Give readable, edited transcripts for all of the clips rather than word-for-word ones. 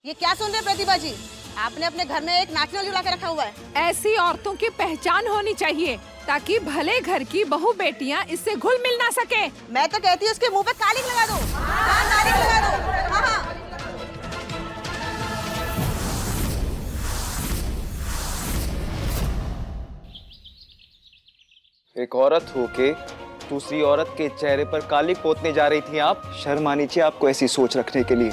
ये क्या सुन रहे प्रतिभा जी? आपने अपने घर में एक नाचना झूला के रखा हुआ है। ऐसी औरतों की पहचान होनी चाहिए ताकि भले घर की बहू बेटियां इससे घुल मिल ना सके। मैं तो कहती हूँ उसके मुंह पे कालिक लगा दो। हाँ, कालिक लगा दो। हाँ, हाँ। एक औरत होके दूसरी औरत के चेहरे पर कालिक पोतने जा रही थी आप। शर्म आनी चाहिए आपको ऐसी सोच रखने के लिए।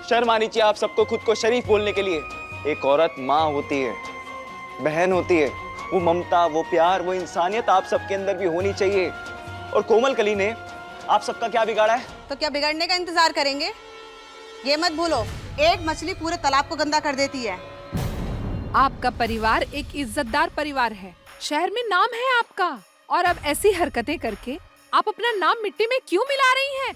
शर्म आनी चाहिए आप सबको खुद को शरीफ बोलने के लिए। एक औरत माँ होती है, बहन होती है। वो ममता, वो प्यार, वो इंसानियत आप सबके अंदर भी होनी चाहिए। और कोमल कली ने आप सबका क्या बिगाड़ा है? तो क्या बिगड़ने का इंतजार करेंगे? ये मत भूलो, एक मछली पूरे तालाब को गंदा कर देती है। आपका परिवार एक इज्जतदार परिवार है, शहर में नाम है आपका, और अब ऐसी हरकतें करके आप अपना नाम मिट्टी में क्यों मिला रही हैं?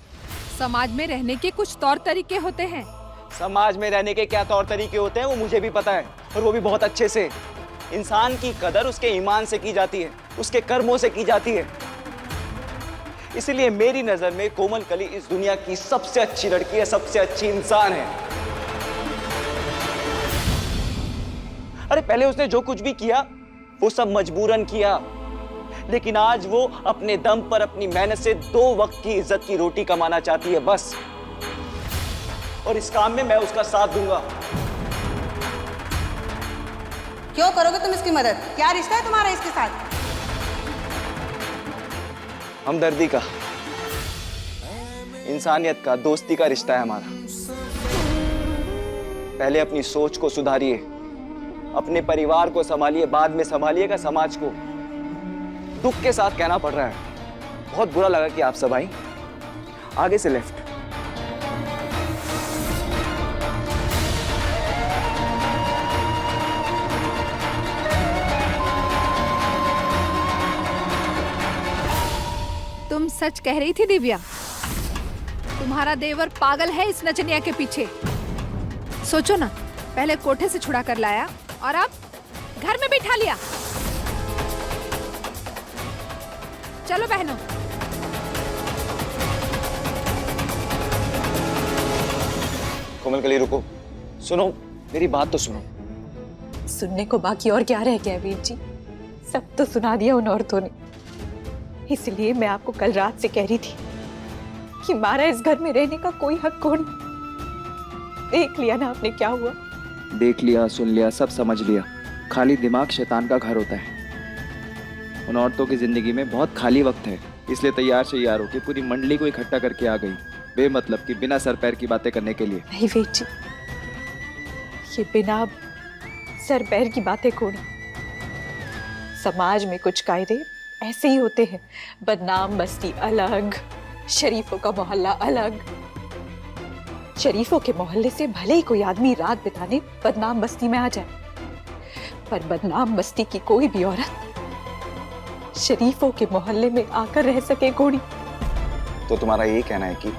समाज में रहने के कुछ तौर तरीके होते हैं। समाज में रहने के क्या तौर तरीके होते हैं वो मुझे भी पता है, और वो भी बहुत अच्छे से। इंसान की कदर उसके ईमान से की जाती है, उसके कर्मों से की जाती है। इसलिए मेरी नजर में कोमल कली इस दुनिया की सबसे अच्छी लड़की है, सबसे अच्छी इंसान है। अरे पहले उसने जो कुछ भी किया वो सब मजबूरन किया, लेकिन आज वो अपने दम पर अपनी मेहनत से 2 वक्त की इज्जत की रोटी कमाना चाहती है बस। और इस काम में मैं उसका साथ दूंगा। क्यों करोगे तुम इसकी मदद? क्या रिश्ता है तुम्हारा इसके साथ? हमदर्दी का, इंसानियत का, दोस्ती का रिश्ता है हमारा। पहले अपनी सोच को सुधारिए, अपने परिवार को संभालिए, बाद में संभालिएगा समाज को। दुख के साथ कहना पड़ रहा है, बहुत बुरा लगा कि आप सब आई। आगे से लेफ्ट। तुम सच कह रही थी दिव्या, तुम्हारा देवर पागल है इस नचनिया के पीछे। सोचो ना, पहले कोठे से छुड़ा कर लाया और अब घर में बिठा लिया। चलो बहनों। कोमल कली रुको, सुनो, मेरी बात तो सुनो। सुनने को बाकी और क्या रह गया वीर जी? सब तो सुना दिया उन औरतों ने। इसलिए मैं आपको कल रात से कह रही थी कि मारा इस घर में रहने का कोई हक कौन? देख लिया ना आपने क्या हुआ। देख लिया, सुन लिया, सब समझ लिया। खाली दिमाग शैतान का घर होता है। उन औरतों की जिंदगी में बहुत खाली वक्त है, इसलिए तैयार से यार होकर पूरी मंडली को इकट्ठा करके आ गई, बेमतलब की, बिना सर पैर की बातें करने के लिए। नहीं वीर जी, ये बिना सर पैर की बातें कौन? समाज में कुछ कायदे ऐसे ही होते हैं। बदनाम बस्ती अलग, शरीफों का मोहल्ला अलग। शरीफों के मोहल्ले से भले ही कोई आदमी रात बिताने बदनाम बस्ती में आ जाए, पर बदनाम बस्ती की कोई भी औरत शरीफों के मोहल्ले में आकर रह सके कोड़ी? तो तुम्हारा ये कहना है कि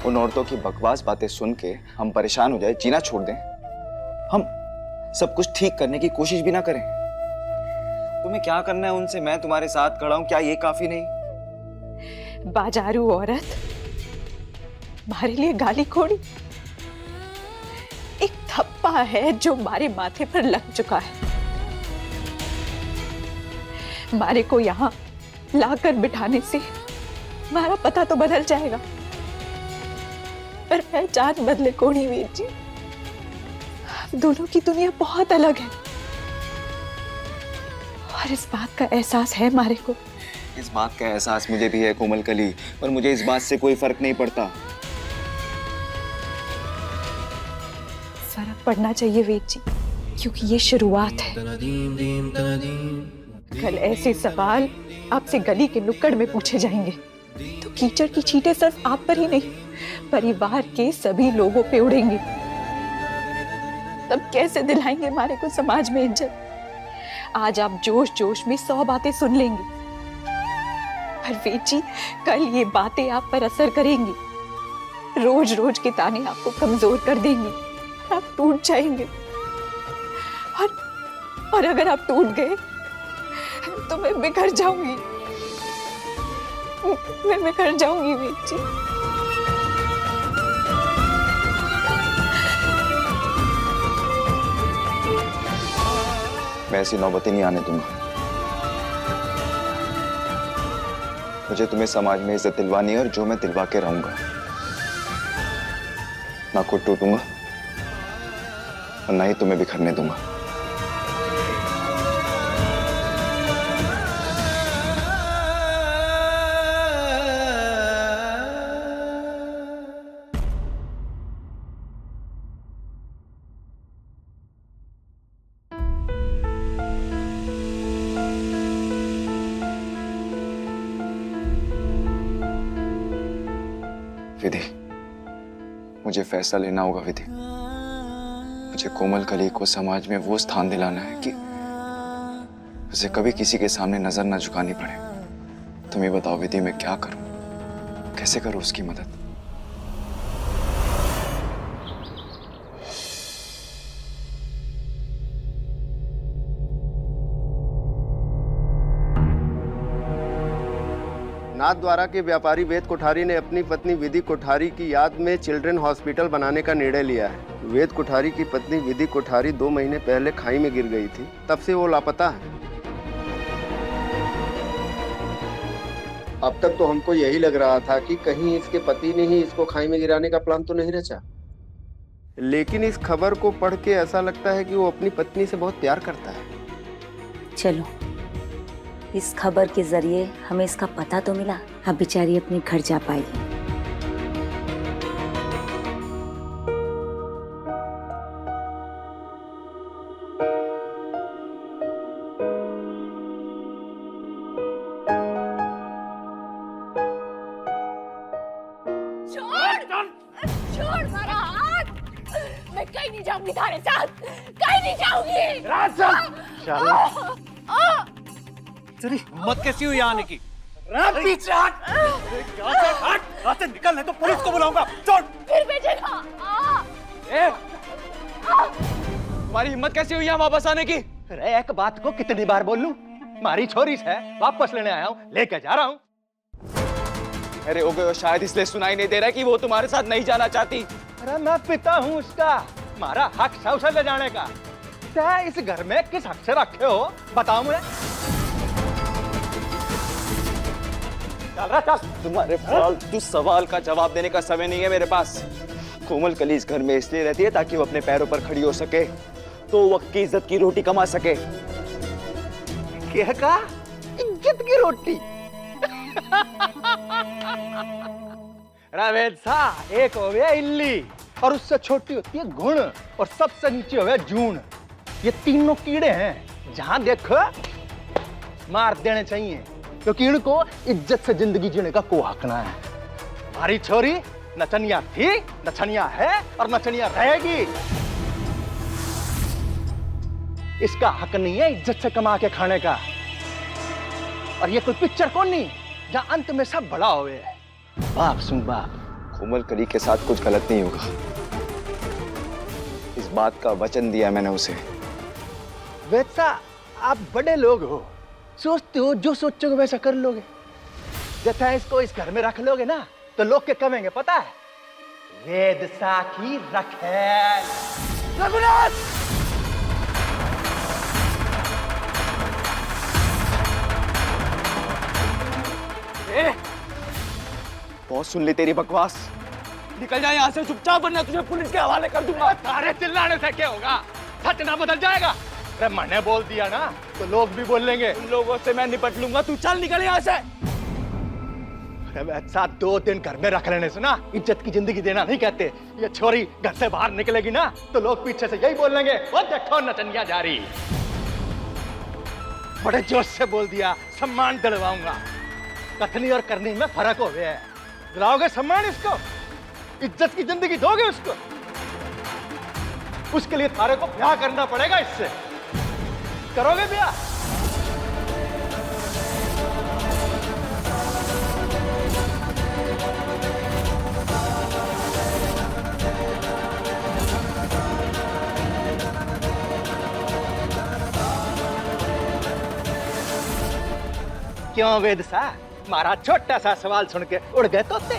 उन औरतों की बकवास बातें सुन के हम परेशान हो जाए, जीना छोड़ दें, हम सब कुछ ठीक करने की कोशिश भी ना करें? तुम्हें क्या करना है उनसे? मैं तुम्हारे साथ खड़ा हूं, क्या ये काफी नहीं? बाजारू औरत हमारे लिए गाली कोड़ी एक थप्पा है जो हमारे माथे पर लग चुका है। हमारे को यहाँ लाकर बिठाने से हमारा पता तो बदल जाएगा, पर पहचान बदले कोड़ी वीर जी। दोनों की दुनिया बहुत अलग है और इस बात का एहसास है हमारे को। इस बात का एहसास मुझे भी है कोमल कली, पर मुझे इस बात से कोई फर्क नहीं पड़ता। फर्क पड़ना चाहिए वीर जी, क्योंकि ये शुरुआत है। कल ऐसे सवाल आपसे गली के नुक्कड़ में पूछे जाएंगे तो कीचड़ की छींटे सिर्फ आप पर ही नहीं, परिवार के सभी लोगों पे उड़ेंगी। तब कैसे दिलाएंगे हमारे को समाज में इज्जत? आज आप जोश जोश में 100 बातें सुन लेंगे, पर वीर जी कल ये बातें आप पर असर करेंगी। रोज रोज के ताने आपको कमजोर कर देंगे, आप टूट जाएंगे। और अगर आप टूट गए तो मैं बिखर जाऊंगी, मैं बिखर जाऊंगी वीर जी। मैं ऐसी नौबत ही नहीं आने दूंगा। मुझे तुम्हें समाज में इज्जत दिलवानी है और जो मैं दिलवा के रहूंगा। ना खुद टूटूंगा और ना ही तुम्हें बिखरने दूंगा। विधि, मुझे फैसला लेना होगा विधि। मुझे कोमल कली को समाज में वो स्थान दिलाना है कि उसे कभी किसी के सामने नजर न झुकानी पड़े। तुम ही बताओ विधि, मैं क्या करूं, कैसे करूं उसकी मदद? नाथद्वारा के व्यापारी वेद कोठारी ने अपनी पत्नी विधि कोठारी की याद में चिल्ड्रन हॉस्पिटल बनाने का निर्णय लिया है। वेद कोठारी की पत्नी विधि कोठारी 2 महीने पहले खाई में गिर गई थी, तब से वो लापता है। अब तक तो हमको यही लग रहा था कि कहीं इसके पति ने ही इसको खाई में गिराने का प्लान तो नहीं रचा, लेकिन इस खबर को पढ़ के ऐसा लगता है कि वो अपनी पत्नी से बहुत प्यार करता है। चलो, इस खबर के जरिए हमें इसका पता तो मिला। अब बेचारी अपने घर जा पाएगी। छोड़ मेरा हाथ। मैं कहीं नहीं जाऊंगी तुम्हारे साथ, कहीं नहीं जाऊंगी। तेरी हिम्मत कैसी हुई आने की? पीछे हट! यहाँ से निकल, नहीं तो पुलिस को बुलाऊंगा। छोड़! फिर भेजेगा। तुम्हारी हिम्मत कैसे हुई यहाँ वापस आने की? अरे एक बात को कितनी बार बोल लूं? मारी छोरी से वापस लेने आया हूँ, लेके जा रहा हूँ। अरे हो गए, शायद इसलिए सुनाई नहीं दे रहा कि वो तुम्हारे साथ नहीं जाना चाहती। अरे मैं पिता हूँ उसका, मारा हक है उसे ले जाने का। क्या इस घर में किस हक से रखे हो बताओ मुझे। चल रहा चल। तुम्हारे फालतू सवाल का जवाब देने का समय नहीं है मेरे पास। कोमल कली इस घर में इसलिए रहती है ताकि वो अपने पैरों पर खड़ी हो सके, तो वक्त की इज्जत की रोटी कमा सके। क्या कहा? इज्जत की रोटी? रावेद सा एक हो गया इल्ली, और उससे छोटी होती है घुण, और सबसे नीचे हो गया जून। ये तीनों कीड़े हैं, जहां देखो मार देने चाहिए, क्योंकि इनको इज्जत से जिंदगी जीने का को हक ना है। हमारी छोरी नचनिया थी, नचनिया है और नचनिया रहेगी। इसका हक नहीं है इज्जत से कमा के खाने का। और ये कोई पिक्चर कौन नहीं जहां अंत में सब बड़ा हुए। बाप सुन बाप, कोमल कली के साथ कुछ गलत नहीं होगा, इस बात का वचन दिया मैंने उसे। वैसा आप बड़े लोग हो, सोचते हो जो सोचोगे वैसा कर लोगे। जैसा इसको इस घर में रख लोगे ना, तो लोग क्या कहेंगे पता है? वेद सा की रखेल। रघुनाथ! बहुत सुन ली तेरी बकवास, निकल जा यहाँ से चुपचाप, वरना तुझे पुलिस के हवाले कर दूंगा। तारे चिल्लाने से क्या होगा? सच ना बदल जाएगा। अरे मैंने बोल दिया ना, तो लोग भी बोल लेंगे। उन लोगों से मैं निपट लूंगा, तू चल निकल यहाँ से। साथ 2 दिन घर में रख लेने से ना इज्जत की जिंदगी देना नहीं कहते। ये छोरी घर से बाहर निकलेगी ना, तो लोग पीछे से यही बोलेंगे, वो देखो नचनिया जा रही। बड़े जोश से बोल दिया, सम्मान दिलवाऊंगा। कथनी और करनी में फर्क हो गया है। दिलाओगे सम्मान इसको, इज्जत की जिंदगी दोगे उसको। उसके लिए थारे को ब्याह करना पड़ेगा इससे। करोगे ब्याह? क्यों वेद सा, मारा छोटा सा सवाल सुन के उड़ गए तोते।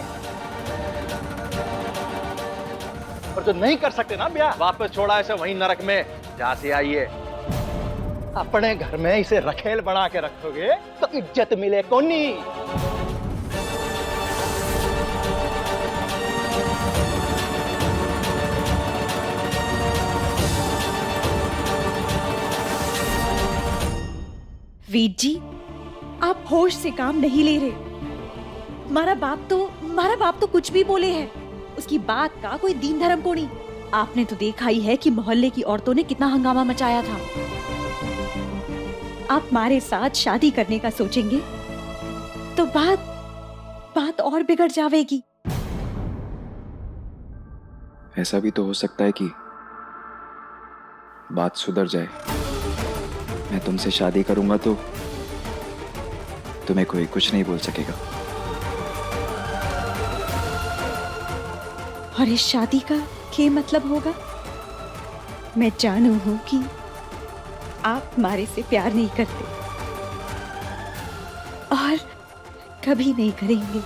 और जो नहीं कर सकते ना ब्याह, वापस छोड़ा ऐसे वहीं नरक में जहां से आइए। अपने घर में इसे रखेल बना के रखोगे तो इज्जत मिले कोनी। वीर जी, आप होश से काम नहीं ले रहे। मारा बाप तो कुछ भी बोले है, उसकी बात का कोई दीन धर्म को नहीं। आपने तो देखा ही है कि मोहल्ले की औरतों ने कितना हंगामा मचाया था। आप हमारे साथ शादी करने का सोचेंगे तो बात और बिगड़ जाएगी। ऐसा भी तो हो सकता है कि बात सुधर जाए। मैं तुमसे शादी करूंगा तो तुम्हें कोई कुछ नहीं बोल सकेगा। और इस शादी का क्या मतलब होगा? मैं जानू हूं कि आप हमारे से प्यार नहीं करते और कभी नहीं करेंगे,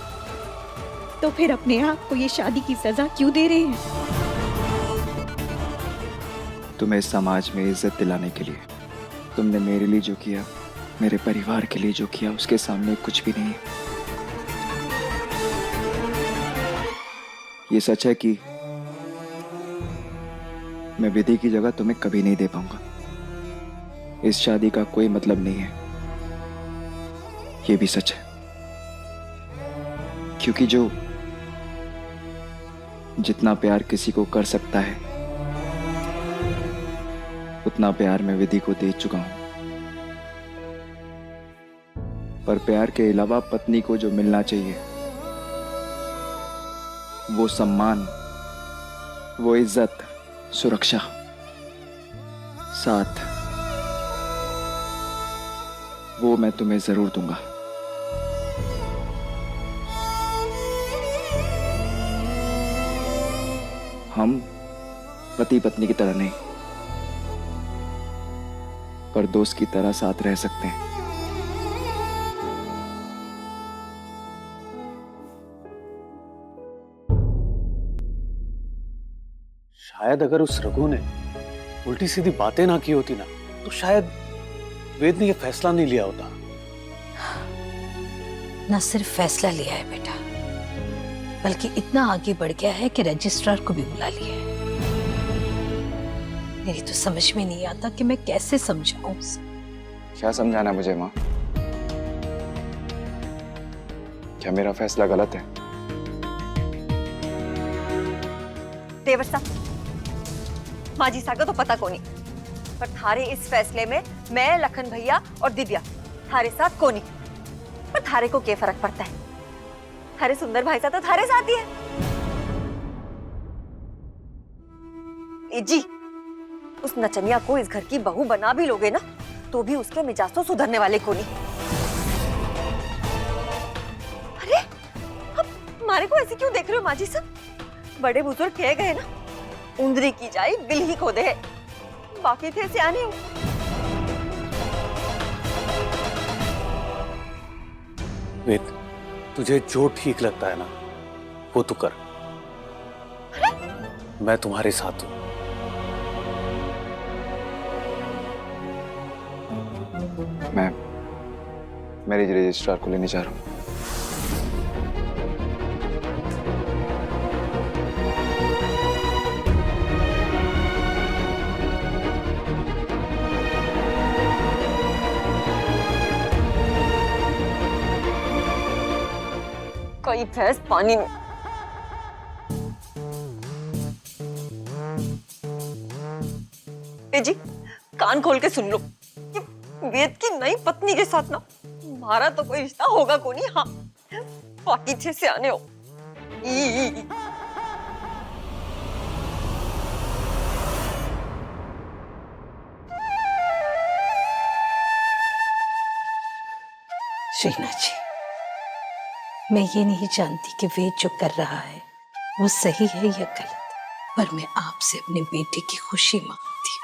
तो फिर अपने आप को ये शादी की सजा क्यों दे रहे हैं? तुम्हें समाज में इज्जत दिलाने के लिए। तुमने मेरे लिए जो किया, मेरे परिवार के लिए जो किया, उसके सामने कुछ भी नहीं है। ये सच है कि मैं विधि की जगह तुम्हें कभी नहीं दे पाऊंगा। इस शादी का कोई मतलब नहीं है। ये भी सच है क्योंकि जितना प्यार किसी को कर सकता है, उतना प्यार मैं विधि को दे चुका हूं। पर प्यार के अलावा पत्नी को जो मिलना चाहिए, वो सम्मान, वो इज्जत, सुरक्षा, साथ, वो मैं तुम्हें जरूर दूंगा। हम पति पत्नी की तरह नहीं, पर दोस्त की तरह साथ रह सकते हैं। शायद अगर उस रघु ने उल्टी सीधी बातें ना की होती ना, तो शायद वेद ने यह फैसला नहीं लिया होता। न सिर्फ फैसला लिया है बेटा, बल्कि इतना आगे बढ़ गया है कि रजिस्ट्रार को भी बुला लिया है। मेरी तो समझ में नहीं आता कि मैं कैसे समझाऊं उसे। क्या समझाना मुझे माँ? क्या मेरा फैसला गलत है? देवर साहब, माजी साहब का तो पता को नहीं, पर थारे इस फैसले में मैं, लखन भैया और दिव्या थारे साथ को नहीं। पर थारे को क्या फर्क पड़ता है? थारे सुंदर भाई साहब तो थारे साथ ही है। ए जी, उस नचनिया को इस घर की बहू बना भी लोगे ना, तो भी उसके मिजाज तो सुधरने वाले को नहीं। अरे, अब हमारे को ऐसे क्यों देख रहे हो माजी साहब? बड़े बुजुर्ग कह गए ना, उंदरी की जाए बिल ही खोदे है। बाकी थे सियाने हो। वेद, तुझे जो ठीक लगता है ना, वो तू कर। मैं तुम्हारे साथ हूं। मैं मैरिज रजिस्ट्रार को लेने जा रहा हूं। कोई भैंस पानी में। ए जी, कान खोल के सुन लो, वेद की नई पत्नी के साथ ना हमारा तो कोई रिश्ता होगा को नहीं। हाँ, बाकी थे सियाने हो। शीना जी, मैं ये नहीं जानती कि वेद जो कर रहा है वो सही है या गलत, पर मैं आपसे अपने बेटे की खुशी मांगती हूँ।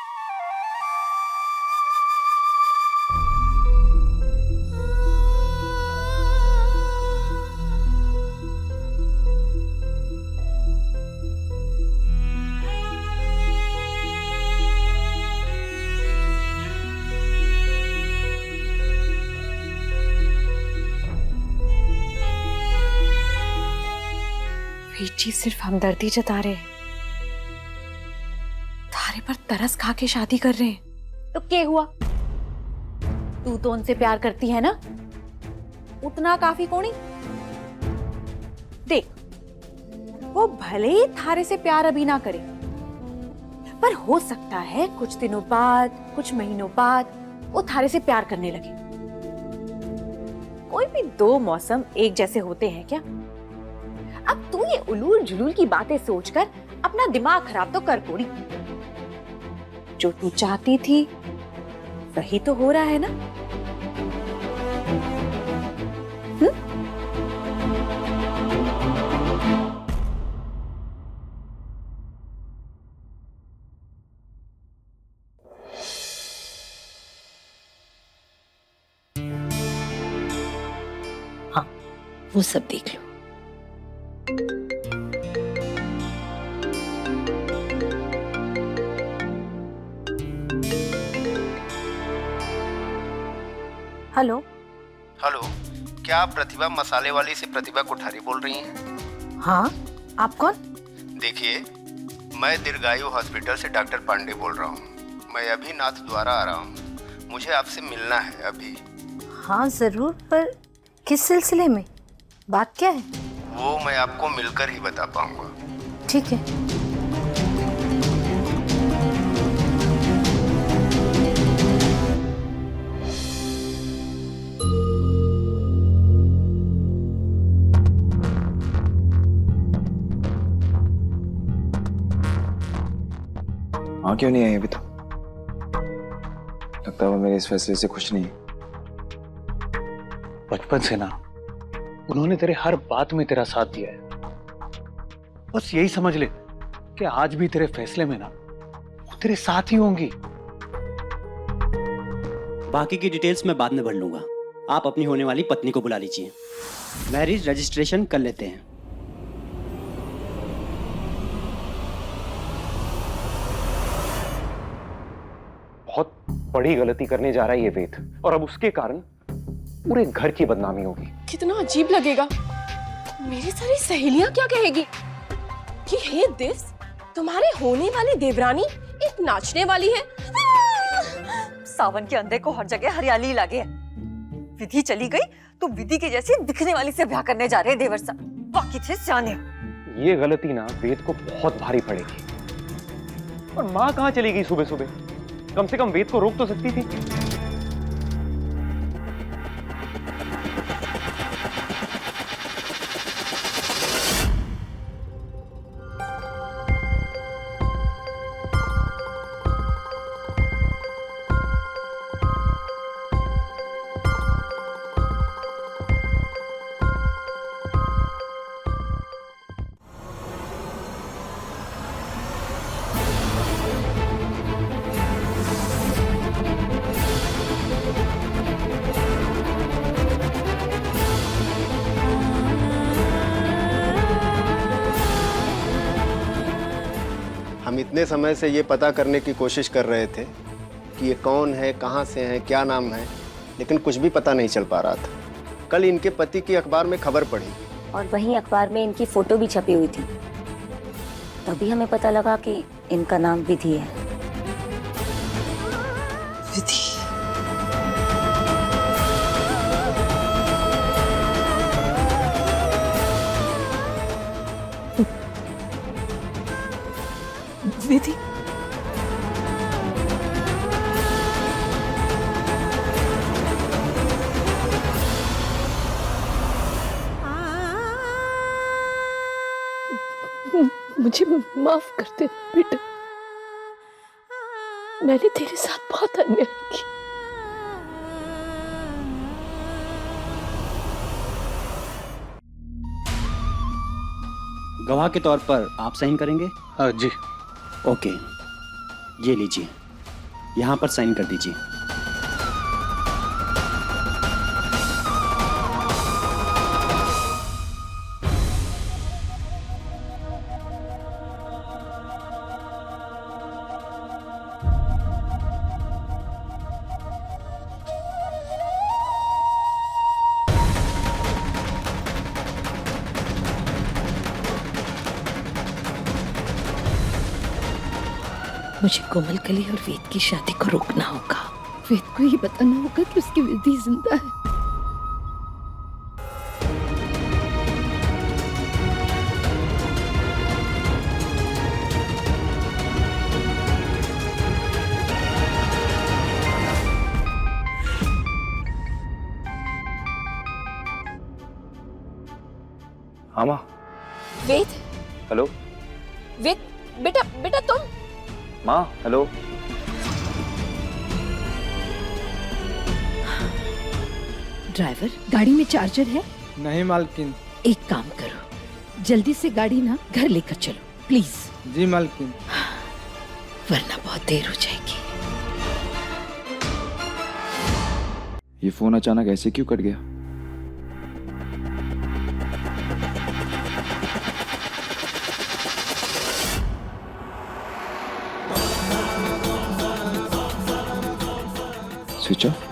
जी सिर्फ हमदर्दी जता रहे हैं, थारे पर तरस खा के शादी कर रहे हैं। तो क्या हुआ? तू तो उनसे प्यार करती है ना, उतना काफी कोनी। देख, वो भले ही थारे से प्यार अभी ना करे, पर हो सकता है कुछ दिनों बाद, कुछ महीनों बाद वो थारे से प्यार करने लगे। कोई भी दो मौसम एक जैसे होते हैं क्या? अब तू ये उलूल जुलूल की बातें सोचकर अपना दिमाग खराब तो कर कोड़ी। जो तू चाहती थी वही तो हो रहा है ना? हाँ, वो सब देख लो। हेलो। हेलो, क्या आप प्रतिभा मसाले वाली से प्रतिभा कोठारी बोल रही हैं? हाँ, आप कौन? देखिए, मैं दीर्घायु हॉस्पिटल से डॉक्टर पांडे बोल रहा हूँ। मैं अभी नाथ द्वारा आ रहा हूँ, मुझे आपसे मिलना है अभी। हाँ जरूर, पर किस सिलसिले में? बात क्या है? वो मैं आपको मिलकर ही बता पाऊंगा। ठीक है। हाँ, क्यों नहीं आई अभी तक? लगता है वो मेरे इस फैसले से खुश नहीं है। बचपन से ना उन्होंने तेरे हर बात में तेरा साथ दिया है। बस यही समझ ले कि आज भी तेरे फैसले में ना वो तेरे साथ ही होंगी। बाकी की डिटेल्स मैं बाद में भर लूंगा। आप अपनी होने वाली पत्नी को बुला लीजिए, मैरिज रजिस्ट्रेशन कर लेते हैं। बहुत बड़ी गलती करने जा रहा है ये वेद, और अब उसके कारण पूरे घर की बदनामी होगी। कितना अजीब लगेगा। मेरी सारी सहेलियां क्या कहेगी कि हे दिव्स, तुम्हारे होने वाली देवरानी एक नाचने वाली है। सावन के अंधे को हर जगह हरियाली लगे है। विधि चली गई तो विधि के जैसी दिखने वाली से ब्याह करने जा रहे हैं देवर साहब। बाकी थे सियाने। ये गलती ना वेद को बहुत भारी पड़ेगी। और माँ कहाँ चली गई सुबह सुबह? कम से कम वेद को रोक तो सकती थी। हम इतने समय से ये पता करने की कोशिश कर रहे थे कि ये कौन है, कहाँ से हैं, क्या नाम है, लेकिन कुछ भी पता नहीं चल पा रहा था। कल इनके पति की अखबार में खबर पढ़ी और वहीं अखबार में इनकी फोटो भी छपी हुई थी। तभी हमें पता लगा कि इनका नाम विधि है। विधि। विधि। मुझे माफ कर दे बेटा, मैंने तेरे साथ बहुत अन्याय किया। गवाह के तौर पर आप साइन करेंगे? हाँ जी। ओके, ये लीजिए, यहाँ पर साइन कर दीजिए। मुझे कोमल कली और वेद की शादी को रोकना होगा। वेद को ये बताना होगा कि उसकी विधि जिंदा है। हाँ माँ। वेद, हेलो। वेद, बेटा बेटा तुम। माँ हेलो। ड्राइवर, गाड़ी में चार्जर है? नहीं मालकिन। एक काम करो, जल्दी से गाड़ी ना घर लेकर चलो प्लीज। जी मालकिन। वरना बहुत देर हो जाएगी। ये फोन अचानक ऐसे क्यों कट गया? Switch off.